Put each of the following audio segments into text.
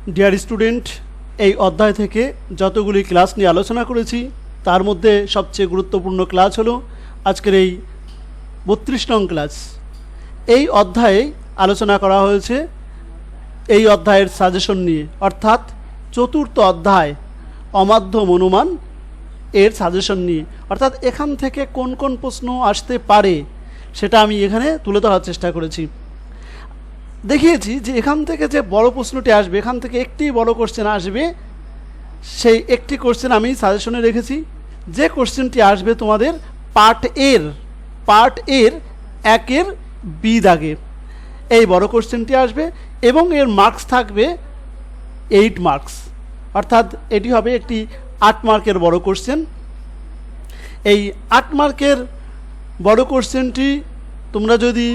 Dear student, এই অধ্যায় থেকে যতগুলি ক্লাস নিয়ে আলোচনা করেছি তার মধ্যে সবচেয়ে গুরুত্বপূর্ণ ক্লাস হলো আজকের এই 32 নং ক্লাস। এই অধ্যায়ে আলোচনা করা হয়েছে এই অধ্যায়ের সাজেশন নিয়ে, অর্থাৎ চতুর্থ অধ্যায় অমাধ্যম অনুমান এর সাজেশন নিয়ে, অর্থাৎ এখান থেকে কোন কোন প্রশ্ন আসতে পারে সেটা আমি এখানে তুলে ধরার চেষ্টা করেছি। দেখিয়েছি যে এখান থেকে যে বড় প্রশ্নটি আসবে, এখান থেকে একটি বড় কোশ্চেন আসবে, সেই একটি কোশ্চেন আমি সাজেশনে রেখেছি। যে কোশ্চেনটি আসবে তোমাদের পার্ট এর 1-এর বি দাগে এই বড় কোশ্চেনটি আসবে এবং এর মার্কস থাকবে 8 মার্কস, অর্থাৎ এটি হবে একটি 8 মার্কের বড় কোশ্চেন। এই 8 মার্কের বড় কোশ্চেনটি তোমরা যদি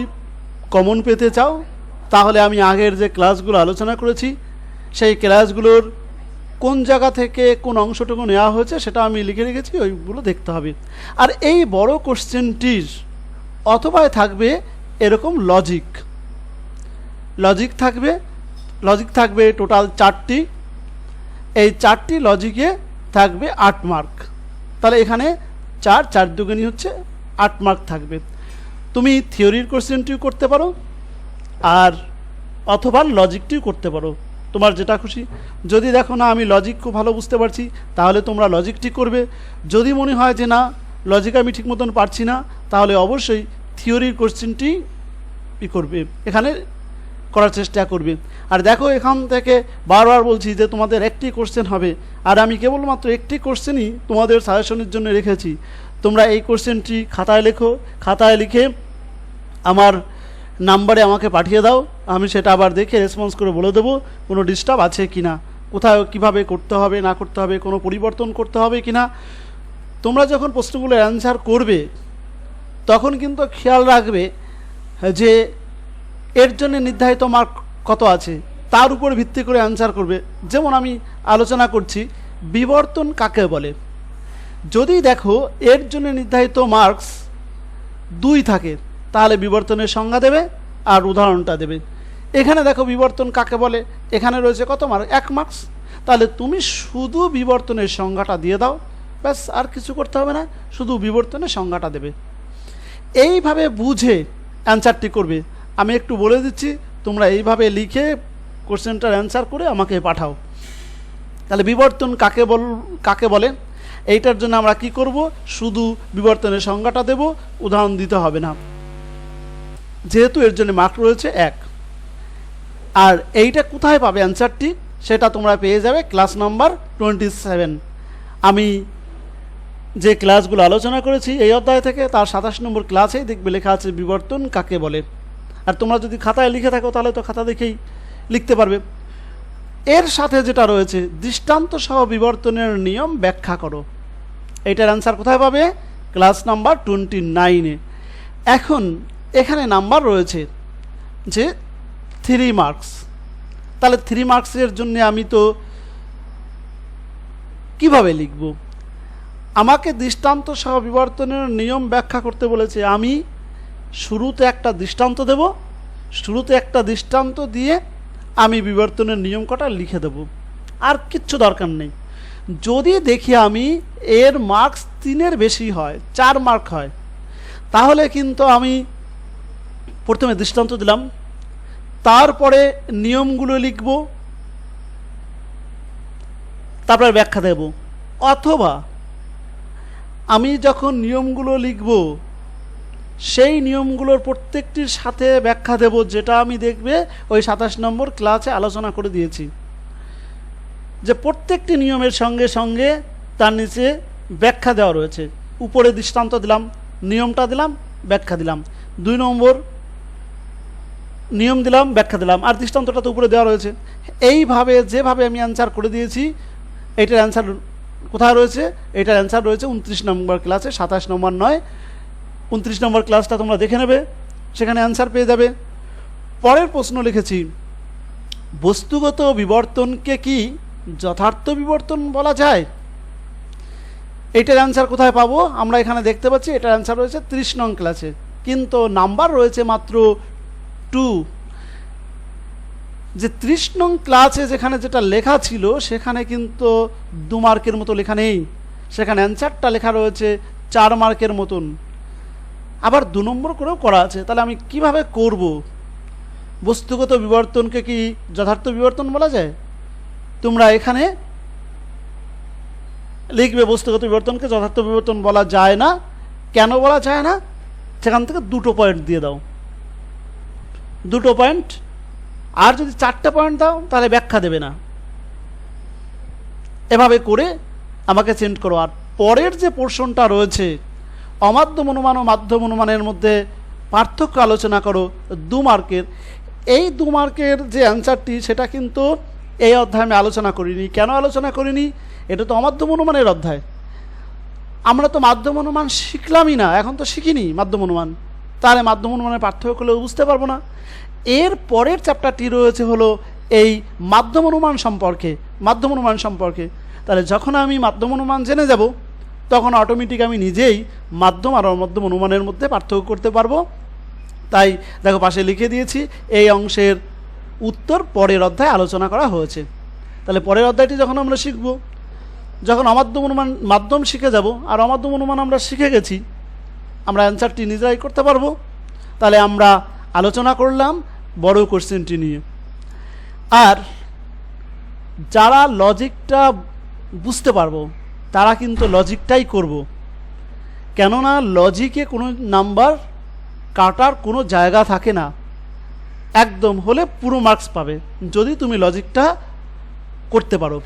কমন পেতে চাও তাহলে আমি আগের যে ক্লাসগুলো আলোচনা করেছি সেই ক্লাসগুলোর কোন জায়গা থেকে কোন অংশটুকু নেওয়া হয়েছে সেটা আমি লিখে রেখেছি, ওইগুলো দেখতে হবে। আর এই বড় কোশ্চেনটির অথবায় থাকবে এরকম লজিক থাকবে টোটাল 4টি। এই 4টি লজিকে থাকবে 8 মার্ক। তাহলে এখানে 4 দুগুণী হচ্ছে 8 মার্ক থাকবে। তুমি থিওরির কোশ্চেনটিও করতে পারো আর অথবা লজিকটিও করতে পারো, তোমার যেটা খুশি। যদি দেখো না আমি লজিক খুব ভালো বুঝতে পারছি তাহলে তোমরা লজিকটি করবে। যদি মনে হয় যে না লজিক আমি ঠিক মতন পারছি না তাহলে অবশ্যই থিওরির কোশ্চেনটি করবে, এখানে করার চেষ্টা করবে। আর দেখো এখান থেকে বারবার বলছি যে তোমাদের একটি কোশ্চেন হবে, আর আমি কেবলমাত্র একটি কোশ্চেনই তোমাদের সাজেশনের জন্য রেখেছি। তোমরা এই কোশ্চেনটি খাতায় লেখো, খাতায় লিখে আমার নাম্বারে আমাকে পাঠিয়ে দাও, আমি সেটা আবার দেখে রেসপন্স করে বলে দেবো কোনো ডিস্টার্ব আছে কি না, কোথাও কীভাবে করতে হবে না করতে হবে, কোনো পরিবর্তন করতে হবে কি না। তোমরা যখন প্রশ্নগুলো অ্যান্সার করবে তখন কিন্তু খেয়াল রাখবে যে এর জন্য নির্ধারিত মার্ক কত আছে তার উপর ভিত্তি করে অ্যান্সার করবে। যেমন আমি আলোচনা করছি বিবর্তন কাকে বলে। যদি দেখো এর জন্য নির্ধারিত মার্কস 2 থাকে তাহলে বিবর্তনের সংজ্ঞা দেবে আর উদাহরণটা দেবে। এখানে দেখো বিবর্তন কাকে বলে, এখানে রয়েছে কত মার্ক, 1 মার্কস। তাহলে তুমি শুধু বিবর্তনের সংজ্ঞাটা দিয়ে দাও, ব্যাস, আর কিছু করতে হবে না, শুধু বিবর্তনের সংজ্ঞাটা দেবে। এইভাবে বুঝে অ্যান্সারটি করবে। আমি একটু বলে দিচ্ছি, তোমরা এইভাবে লিখে কোশ্চেনটার অ্যান্সার করে আমাকে পাঠাও। তাহলে বিবর্তন কাকে বলে এইটার জন্য আমরা কি করব, শুধু বিবর্তনের সংজ্ঞাটা দেব, উদাহরণ দিতে হবে না, যেহেতু এর জন্য মার্ক রয়েছে 1। আর এইটা কোথায় পাবে অ্যান্সারটি সেটা তোমরা পেয়ে যাবে ক্লাস নাম্বার 27। আমি যে ক্লাসগুলো আলোচনা করেছি এই অধ্যায় থেকে তার 27 নম্বর ক্লাসেই দেখবে লেখা আছে বিবর্তন কাকে বলে। আর তোমরা যদি খাতায় লিখে থাকো তাহলে তো খাতা দেখেই লিখতে পারবে। এর সাথে যেটা রয়েছে দৃষ্টান্ত সহ বিবর্তনের নিয়ম ব্যাখ্যা করো, এইটার অ্যান্সার কোথায় পাবে, ক্লাস নাম্বার 29-এ। এখন এখানে নাম্বার রয়েছে যে 3 মার্কস। তাহলে 3 মার্কসের জন্য আমি তো কিভাবে লিখব, আমাকে দৃষ্টান্ত সহ বিবর্তনের নিয়ম ব্যাখ্যা করতে বলেছে। আমি শুরুতে একটা দৃষ্টান্ত দেব, শুরুতে একটা দৃষ্টান্ত দিয়ে আমি বিবর্তনের নিয়ম কটা লিখে দেব, আর কিচ্ছু দরকার নেই। যদি দেখি আমি এর মার্কস 3-এর বেশি হয়, 4 মার্ক হয়, তাহলে কিন্তু আমি প্রথমে দৃষ্টান্ত দিলাম, তারপরে নিয়মগুলো লিখব, তারপরে ব্যাখ্যা দেব। অথবা আমি যখন নিয়মগুলো লিখব সেই নিয়মগুলোর প্রত্যেকটির সাথে ব্যাখ্যা দেব, যেটা আমি দেখবে ওই 27 নম্বর ক্লাসে আলোচনা করে দিয়েছি, যে প্রত্যেকটি নিয়মের সঙ্গে সঙ্গে তার নিচে ব্যাখ্যা দেওয়া রয়েছে। উপরে দৃষ্টান্ত দিলাম, নিয়মটা দিলাম, ব্যাখ্যা দিলাম, 2 নম্বর নিয়ম দিলাম, ব্যাখ্যা দিলাম, আর দৃষ্টান্তটা তো উপরে দেওয়া রয়েছে। এইভাবে যেভাবে আমি অ্যান্সার করে দিয়েছি, এইটার অ্যান্সার কোথায় রয়েছে, এটার অ্যান্সার রয়েছে 29 নম্বর ক্লাসে, 27 নম্বর নয়। 29 নম্বর ক্লাসটা তোমরা দেখে নেবে, সেখানে অ্যান্সার পেয়ে যাবে। পরের প্রশ্ন লিখেছি, বস্তুগত বিবর্তনকে কি যথার্থ বিবর্তন বলা যায়? এইটার অ্যান্সার কোথায় পাবো, আমরা এখানে দেখতে পাচ্ছি এটার অ্যান্সার রয়েছে 30 নং ক্লাসে, কিন্তু নাম্বার রয়েছে মাত্র 2। যে 30 নং ক্লাসে যেখানে যেটা লেখা ছিল সেখানে কিন্তু 2 মার্কের মতো লেখা নেই, সেখানে অ্যান্সারটা লেখা রয়েছে 4 মার্কের মতন, আবার 2 নম্বর করেও করা আছে। তাহলে আমি কিভাবে করব? বস্তুগত বিবর্তনকে কি যথার্থ বিবর্তন বলা যায়? তোমরা এখানে লিখবে বস্তুগত বিবর্তনকে যথার্থ বিবর্তন বলা যায় না। কেন বলা যায় না? সেখান থেকে 2টো পয়েন্ট দিয়ে দাও, 2টো পয়েন্ট। আর যদি 4টে পয়েন্ট দাও তাহলে ব্যাখ্যা দেবে না। এভাবে করে আমাকে সেন্ড করো। আর পরের যে পোর্শনটা রয়েছে অমাধ্যম অনুমান ও মাধ্যম অনুমানের মধ্যে পার্থক্য আলোচনা করো 2 মার্কের, এই 2 মার্কের যে অ্যান্সারটি সেটা কিন্তু এই অধ্যায়ে আমি আলোচনা করিনি। কেন আলোচনা করিনি? এটা তো অমাধ্যম অনুমানের অধ্যায়, আমরা তো মাধ্যম অনুমান শিখলামই না, এখন তো শিখিনি মাধ্যম অনুমান, তাহলে মাধ্যম অনুমানের পার্থক্য করলেও বুঝতে পারবো না। এর পরের চ্যাপ্টারটি রয়েছে হলো এই মাধ্যম অনুমান সম্পর্কে, মাধ্যম অনুমান সম্পর্কে। তাহলে যখন আমি মাধ্যম অনুমান জেনে যাব তখন অটোমেটিক আমি নিজেই মাধ্যম আর অমাধ্যম অনুমানের মধ্যে পার্থক্য করতে পারবো। তাই দেখো পাশে লিখে দিয়েছি, এই অংশের উত্তর পরের অধ্যায়ে আলোচনা করা হয়েছে। তাহলে পরের অধ্যায়টি যখন আমরা শিখব, যখন অমাধ্যম অনুমান মাধ্যম শিখে যাব আর অমাধ্যম অনুমান আমরা শিখে গেছি, আমরা অ্যান্সারটি নিজেরাই করতে পারবো। তাহলে আমরা আলোচনা করলাম বড় কোশ্চেনটি নিয়ে। আর যারা লজিকটা বুঝতে পারবো তারা কিন্তু লজিকটাই করব, কেননা লজিকে কোনো নাম্বার কাটার কোনো জায়গা থাকে না, একদম হলে পুরো মার্কস পাবে যদি তুমি লজিকটা করতে পারো।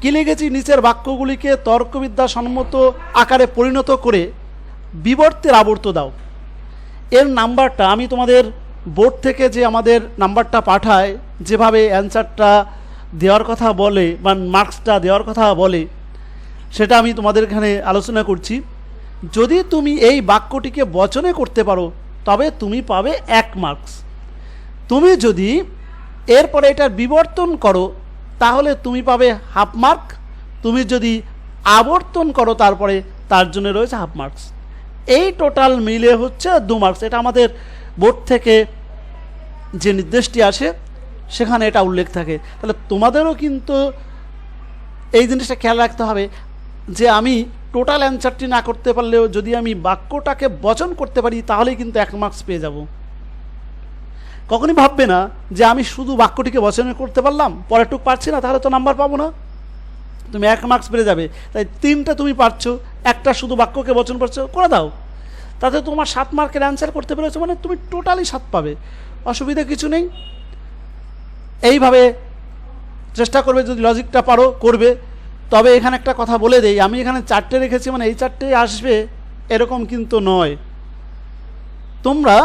কি লিখেছি? নিচের বাক্যগুলিকে তর্কবিদ্যা সম্মত আকারে পরিণত করে বিবর্তের আবর্ত দাও। এর নাম্বারটা আমি তোমাদের বোর্ড থেকে যে আমাদের নাম্বারটা পাঠায়, যেভাবে অ্যান্সারটা দেওয়ার কথা বলে বা মার্কসটা দেওয়ার কথা বলে, সেটা আমি তোমাদের এখানে আলোচনা করছি। যদি তুমি এই বাক্যটিকে বচনে করতে পারো তবে তুমি পাবে 1 মার্কস। তুমি যদি এরপরে এটার বিবর্তন করো তাহলে তুমি পাবে হাফ মার্ক। তুমি যদি আবর্তন করো তারপরে তার জন্য রয়েছে হাফ মার্কস। এই টোটাল মিলে হচ্ছে 2 মার্কস। এটা আমাদের বোর্ড থেকে যে নির্দেশটি আসে সেখানে এটা উল্লেখ থাকে। তাহলে তোমাদেরও কিন্তু এই জিনিসটা খেয়াল রাখতে হবে যে আমি টোটাল অ্যান্সারটি না করতে পারলেও যদি আমি বাক্যটাকে বচন করতে পারি তাহলেই কিন্তু 1 মার্কস পেয়ে যাব। কখনই ভাববে না যে আমি শুধু বাক্যটিকে বচনে করতে পারলাম, পরেরটুক পারছি না, তাহলে তো নাম্বার পাবো না। তুমি 1 মার্কস পেয়ে যাবে। তাই 3টা তুমি পারছো, একটা শুধু বাক্যকে বচন পারছো, করে দাও। তাতে তোমার 7 মার্কের অ্যান্সার করতে পেরেছো, মানে তুমি টোটালি 7 পাবে, অসুবিধা কিছু নেই। এইভাবে চেষ্টা করবে, যদি লজিকটা পারো করবে। তবে এখানে একটা কথা বলে দেই, আমি এখানে 4টে রেখেছি মানে এই 4টেই আসবে এরকম কিন্তু নয়। তোমরা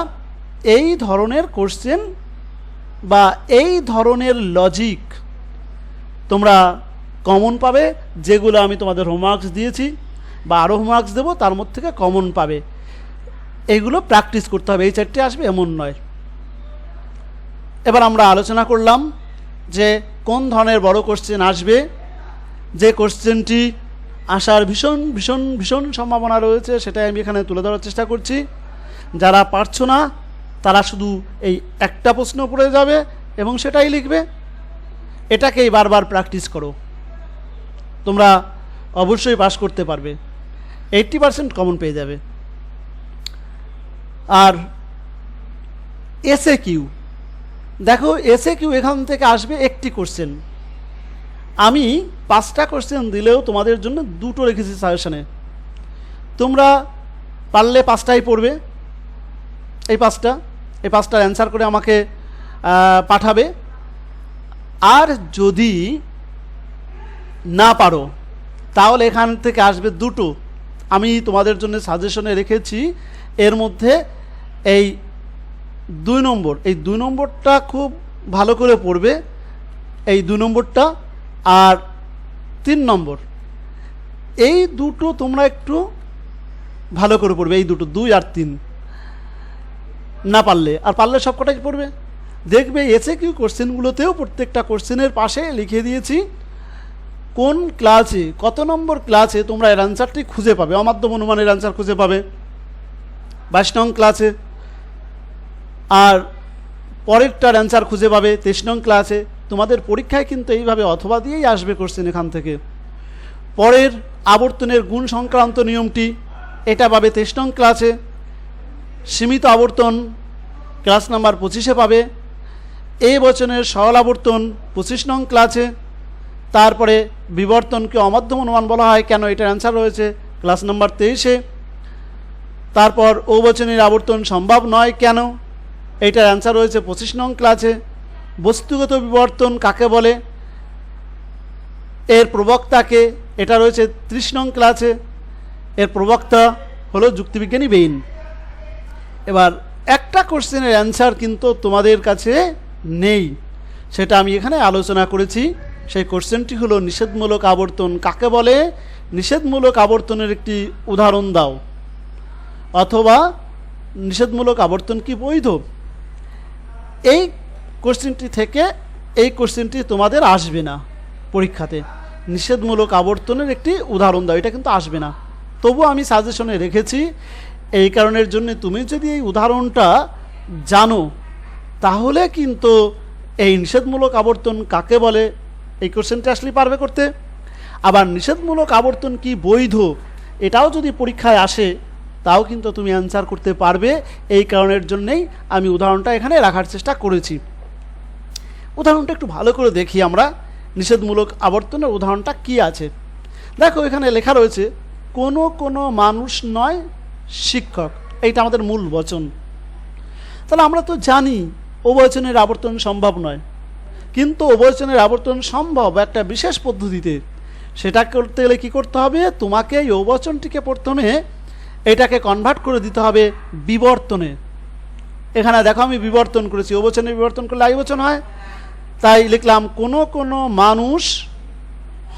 এই ধরনের কোশ্চেন বা এই ধরনের লজিক তোমরা কমন পাবে, যেগুলো আমি তোমাদের হোমওয়ার্কস দিয়েছি বা আরও হোমওয়ার্কস দেবো তার মধ্যে থেকে কমন পাবে। এইগুলো প্র্যাকটিস করতে হবে, এই 4টে আসবে এমন নয়। এবার আমরা আলোচনা করলাম যে কোন ধরনের বড় কোশ্চেন আসবে, যে কোশ্চেনটি আসার ভীষণ ভীষণ ভীষণ সম্ভাবনা রয়েছে সেটাই আমি এখানে তুলে ধরার চেষ্টা করছি। যারা পারছো না তারা শুধু এই একটা প্রশ্ন পড়ে যাবে এবং সেটাই লিখবে, এটাকেই বারবার প্র্যাকটিস করো, তোমরা অবশ্যই পাস করতে পারবে, 80% কমন পেয়ে যাবে। আর এসএ কিউ, দেখো এসএ কিউ এখান থেকে আসবে একটি কোশ্চেন। আমি 5টা কোশ্চেন দিলেও তোমাদের জন্য 2টো রেখেছি সাজেশনে। তোমরা পারলে 5টাই পড়বে, এই 5টার অ্যান্সার করে আমাকে পাঠাবে। আর যদি না পারো তাহলে এখান থেকে আসবে 2টো, আমি তোমাদের জন্য সাজেশনে রেখেছি। এর মধ্যে এই 2 নম্বর, এই 2 নম্বরটা খুব ভালো করে পড়বে, এই 2 নম্বরটা আর 3 নম্বর, এই 2টো তোমরা একটু ভালো করে পড়বে, এই 2টো 2 আর 3 না পারলে, আর পারলে সব কটাই পড়বে। দেখবে এসে কিউ কোশ্চেনগুলোতেও প্রত্যেকটা কোশ্চেনের পাশে লিখে দিয়েছি কোন ক্লাসে কত নম্বর ক্লাসে তোমরা এর অ্যান্সারটি খুঁজে পাবে, অমাধ্যম অনুমানের অ্যান্সার খুঁজে পাবে 22 নং ক্লাসে, আর পরেরটার অ্যান্সার খুঁজে পাবে 23 নং ক্লাসে। তোমাদের পরীক্ষায় কিন্তু এইভাবে অথবা দিয়েই আসবে কোশ্চেন এখান থেকে। পরের আবর্তনের গুণ সংক্রান্ত নিয়মটি এটা পাবে 23 নং ক্লাসে। সীমিত আবর্তন ক্লাস নাম্বার 25-এ পাবে। এই বচনের সরল আবর্তন 25 নং ক্লাসে। তারপরে বিবর্তনকে অমাধ্যম অনুমান বলা হয় কেন, এটার অ্যান্সার রয়েছে ক্লাস নাম্বার 23-এ। তারপর ও বচনের আবর্তন সম্ভব নয় কেন, এইটার অ্যান্সার রয়েছে 25 নং ক্লাসে। বস্তুগত বিবর্তন কাকে বলে, এর প্রবক্তাকে, এটা রয়েছে 30 নং ক্লাসে। এর প্রবক্তা হলো যুক্তিবিজ্ঞানী বেইন। এবার একটা কোশ্চেনের অ্যান্সার কিন্তু তোমাদের কাছে নেই, সেটা আমি এখানে আলোচনা করেছি। সেই কোশ্চেনটি হলো নিষেধমূলক আবর্তন কাকে বলে, নিষেধমূলক আবর্তনের একটি উদাহরণ দাও, অথবা নিষেধমূলক আবর্তন কি বৈধ। এই কোশ্চেনটি থেকে এই কোশ্চেনটি তোমাদের আসবে না পরীক্ষাতে। নিষেধমূলক আবর্তনের একটি উদাহরণ দাও, এটা কিন্তু আসবে না। তবু আমি সাজেশনে রেখেছি এই কারণের জন্য, তুমি যদি এই উদাহরণটা জানো তাহলে কিন্তু এই নিষেধমূলক আবর্তন কাকে বলে এই কোশ্চেনটা আসলেই পারবে করতে। আবার নিষেধমূলক আবর্তন কি বৈধ এটাও যদি পরীক্ষায় আসে তাও কিন্তু তুমি অ্যান্সার করতে পারবে। এই কারণের জন্যেই আমি উদাহরণটা এখানে রাখার চেষ্টা করেছি। উদাহরণটা একটু ভালো করে দেখি আমরা, নিষেধমূলক আবর্তনের উদাহরণটা কি আছে। দেখো এখানে লেখা রয়েছে কোনো মানুষ নয় শিক্ষক, এইটা আমাদের মূল বচন। তাহলে আমরা তো জানি উভয়চনের আবর্তন সম্ভব নয়, কিন্তু উভয়চনের আবর্তন সম্ভব একটা বিশেষ পদ্ধতিতে। সেটা করতে গেলে কী করতে হবে, তোমাকে এই উভয়চনটিকে প্রথমে এটাকে কনভার্ট করে দিতে হবে বিবর্তনে। এখানে দেখো আমি বিবর্তন করেছি, উভয়চনে বিবর্তন করলে আইবচন হয়, তাই লিখলাম কোনো মানুষ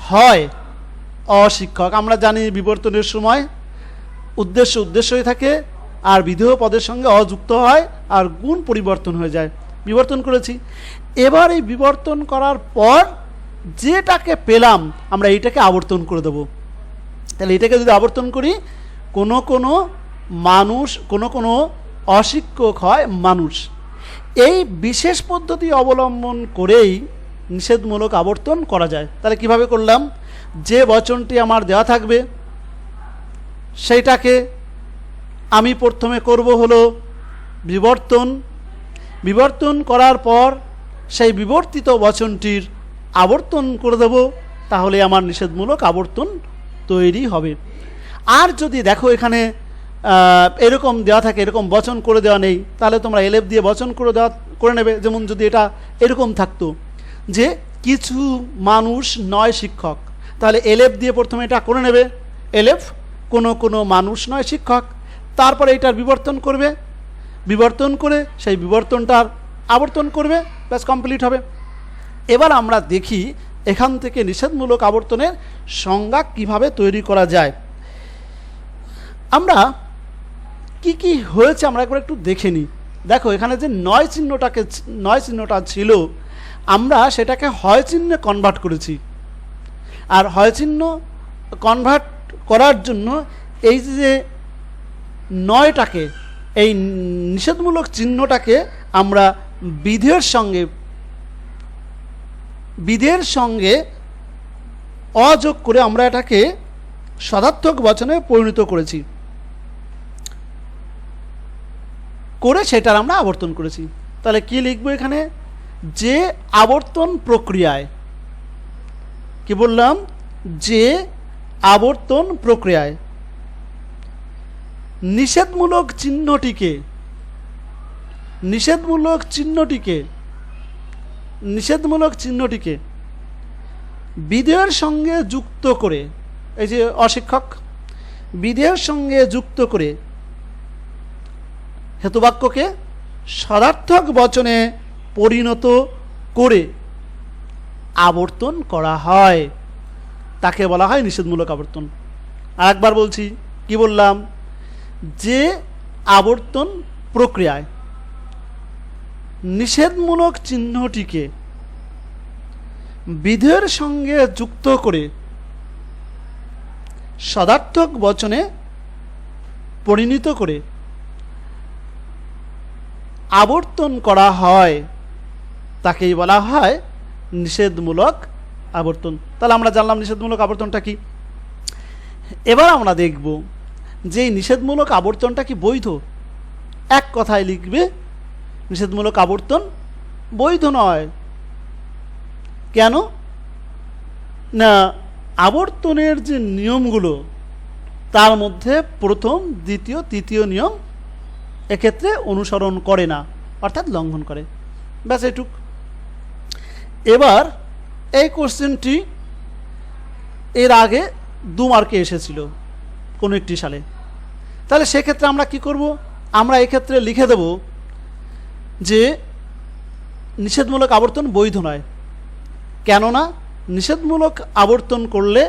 হয় অশিক্ষক। আমরা জানি বিবর্তনের সময় উদ্দেশ্যই থাকে, আর বিধেয় পদের সঙ্গে অযুক্ত হয়, আর গুণ পরিবর্তন হয়ে যায়। বিবর্তন করেছি, এবার এই বিবর্তন করার পর যেটাকে পেলাম আমরা এইটাকে আবর্তন করে দেব। তাহলে এটাকে যদি আবর্তন করি, কোনো মানুষ কোনো অশিক্ষক হয় মানুষ। এই বিশেষ পদ্ধতি অবলম্বন করেই নিষেধমূলক আবর্তন করা যায়। তাহলে কিভাবে করলাম, যে বচনটি আমার দেওয়া থাকবে সেইটাকে আমি প্রথমে করব হলো বিবর্তন করার পর সেই বিবর্তিত বচনটির আবর্তন করে দেব, তাহলে আমার নিষেধমূলক আবর্তন তৈরি হবে। আর যদি দেখো এখানে এরকম দেওয়া থাকে, এরকম বচন করে দেওয়া নেই, তাহলে তোমরা এলেফ দিয়ে বচন করে নেবে। যেমন যদি এটা এরকম থাকতো যে কিছু মানুষ নয় শিক্ষক, তাহলে এলেফ দিয়ে প্রথমে এটা করে নেবে, এলেফ কোনো মানুষ নয় শিক্ষক। তারপরে এটার বিবর্তন করবে, বিবর্তন করে সেই বিবর্তনটার আবর্তন করবে, ব্যাস কমপ্লিট হবে। এবার আমরা দেখি এখান থেকে নিষেধমূলক আবর্তনের সংজ্ঞা কিভাবে তৈরি করা যায়। আমরা কি হয়েছে আমরা একবার একটু দেখে নিই। দেখো এখানে যে নয় চিহ্নটা ছিল, আমরা সেটাকে হয় চিহ্নে কনভার্ট করেছি। আর হয় চিহ্ন কনভার্ট করার জন্য এই যে নয়টাকে, এই নিষেধমূলক চিহ্নটাকে আমরা বিধের সঙ্গে অযোগ করে আমরা এটাকে সদার্থক বচনে পরিণত করেছি, করে সেটার আমরা আবর্তন করেছি। তাহলে কি লিখবো এখানে, যে আবর্তন প্রক্রিয়ায়, কি বললাম, যে আবর্তন প্রক্রিয়ায় নিষেধমূলক চিহ্নটিকে বিধেয়ের সঙ্গে যুক্ত করে, এই যে অশিক্ষক, বিধেয়ের সঙ্গে যুক্ত করে হেতুবাক্যকে সদার্থক বচনে পরিণত করে আবর্তন করা হয়, তাকে বলা হয় নিষেধমূলক আবর্তন। আর একবার বলছি, কি বললাম, যে আবর্তন প্রক্রিয়ায় নিষেধমূলক চিহ্নটিকে বিধেয়ের সঙ্গে যুক্ত করে সদার্থক বচনে পরিণত করে আবর্তন করা হয় তাকেই বলা হয় নিষেধমূলক আবর্তন। তাহলে আমরা জানলাম নিষেধমূলক আবর্তনটা কি। এবার আমরা দেখব যে এই নিষেধমূলক আবর্তনটা কি বৈধ। এক কথায় লিখবে নিষেধমূলক আবর্তন বৈধ নয়। কেন না, আবর্তনের যে নিয়মগুলো তার মধ্যে প্রথম, দ্বিতীয়, তৃতীয় নিয়ম এক্ষেত্রে অনুসরণ করে না, অর্থাৎ লঙ্ঘন করে। ব্যাস এটুক। এবার এই কোশ্চেনটি এর আগে 2 মার্কে এসেছিল কোনো একটি সালে। তাহলে সেক্ষেত্রে আমরা কি করব, আমরা এক্ষেত্রে লিখে দেব যে নিষেধমূলক আবর্তন বৈধ নয়। কেননা নিষেধমূলক আবর্তন করলে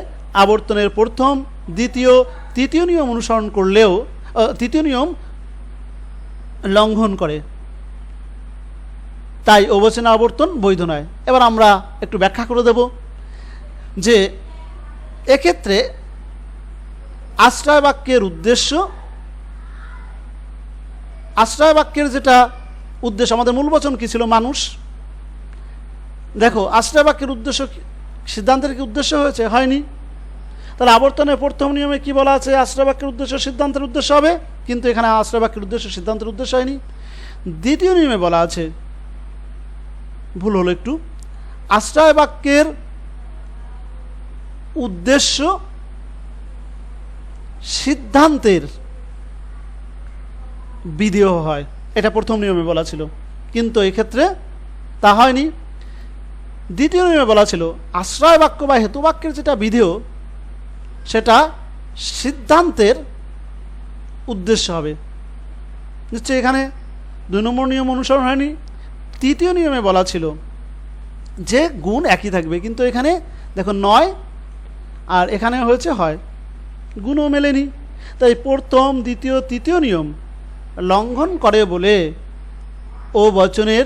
আবর্তনের প্রথম, দ্বিতীয়, তৃতীয় নিয়ম অনুসরণ করলেও তৃতীয় নিয়ম লঙ্ঘন করে, তাই অবচেনা আবর্তন বৈধ নয়। এবার আমরা একটু ব্যাখ্যা করে দেব যে এক্ষেত্রে আশ্রয় বাক্যের উদ্দেশ্য, আশ্রয় বাক্যের যেটা উদ্দেশ্য, আমাদের মূল বচন কি ছিল, মানুষ। দেখো আশ্রয় বাক্যের উদ্দেশ্য সিদ্ধান্তের কি উদ্দেশ্য হয়েছে? হয়নি। তাহলে আবর্তনের প্রথম নিয়মে কি বলা আছে? আশ্রয় বাক্যের উদ্দেশ্য সিদ্ধান্তের উদ্দেশ্য হবে, কিন্তু এখানে আশ্রয় বাক্যের উদ্দেশ্য সিদ্ধান্তের উদ্দেশ্য হয়নি। দ্বিতীয় নিয়মে বলা আছে, ভুল হলো একটু, আশ্রয় বাক্যের উদ্দেশ্য সিদ্ধান্তের বিধেয় হয়, এটা প্রথম নিয়মে বলা ছিল, কিন্তু এক্ষেত্রে তা হয়নি। দ্বিতীয় নিয়মে বলা ছিল আশ্রয় বাক্য বা হেতুবাক্যের যেটা বিধেয় সেটা সিদ্ধান্তের উদ্দেশ্য হবে। নিশ্চয়ই এখানে 2 নম্বর নিয়ম অনুসরণ হয়নি। তৃতীয় নিয়মে বলা ছিল যে গুণ একই থাকবে, কিন্তু এখানে দেখো 9 আর এখানে হয়েছে হয়, গুণও মেলেনি। তাই প্রথম, দ্বিতীয়, তৃতীয় নিয়ম লঙ্ঘন করে বলে ও বচনের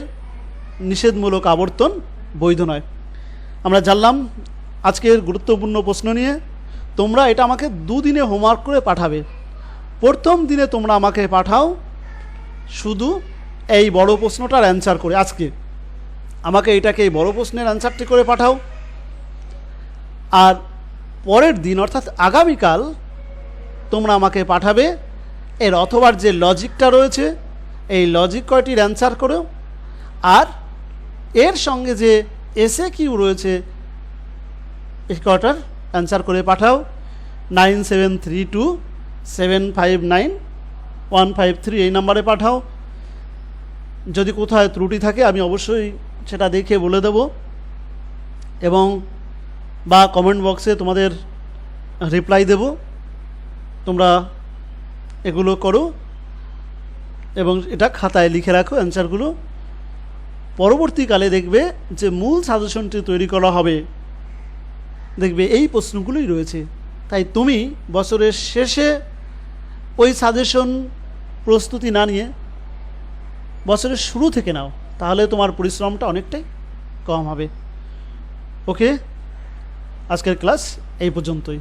নিষেধমূলক আবর্তন বৈধ নয়। আমরা জানলাম আজকের গুরুত্বপূর্ণ প্রশ্ন নিয়ে। তোমরা এটা আমাকে 2 দিনে হোমওয়ার্ক করে পাঠাবে। প্রথম দিনে তোমরা আমাকে পাঠাও শুধু এই বড় প্রশ্নটার অ্যান্সার করে, আজকে আমাকে এটাকে এই বড় প্রশ্নের অ্যান্সারটি করে পাঠাও। আর পরের দিন অর্থাৎ আগামীকাল তোমরা আমাকে পাঠাবে এর অথবার যে লজিকটা রয়েছে এই লজিক কয়টির অ্যান্সার করো, আর এর সঙ্গে যে এসএ কিউ রয়েছে এই কয়টার অ্যান্সার করে পাঠাও। 9732759153 এই নাম্বারে পাঠাও। যদি কোথায় ত্রুটি থাকে আমি অবশ্যই সেটা দেখে বলে দেব, এবং বা কমেন্ট বক্সে তোমাদের রিপ্লাই দেব। তোমরা এগুলো করো এবং এটা খাতায় লিখে রাখো অ্যান্সারগুলো। পরবর্তীকালে দেখবে যে মূল সাজেশনটি তৈরি করা হবে, দেখবে এই প্রশ্নগুলোই রয়েছে। তাই তুমি বছরের শেষে ওই সাজেশন প্রস্তুতি না নিয়ে বছরের শুরু থেকে নাও, তাহলে তোমার পরিশ্রমটা অনেকটাই কম হবে। ওকে, আজকের ক্লাস এই পর্যন্তই।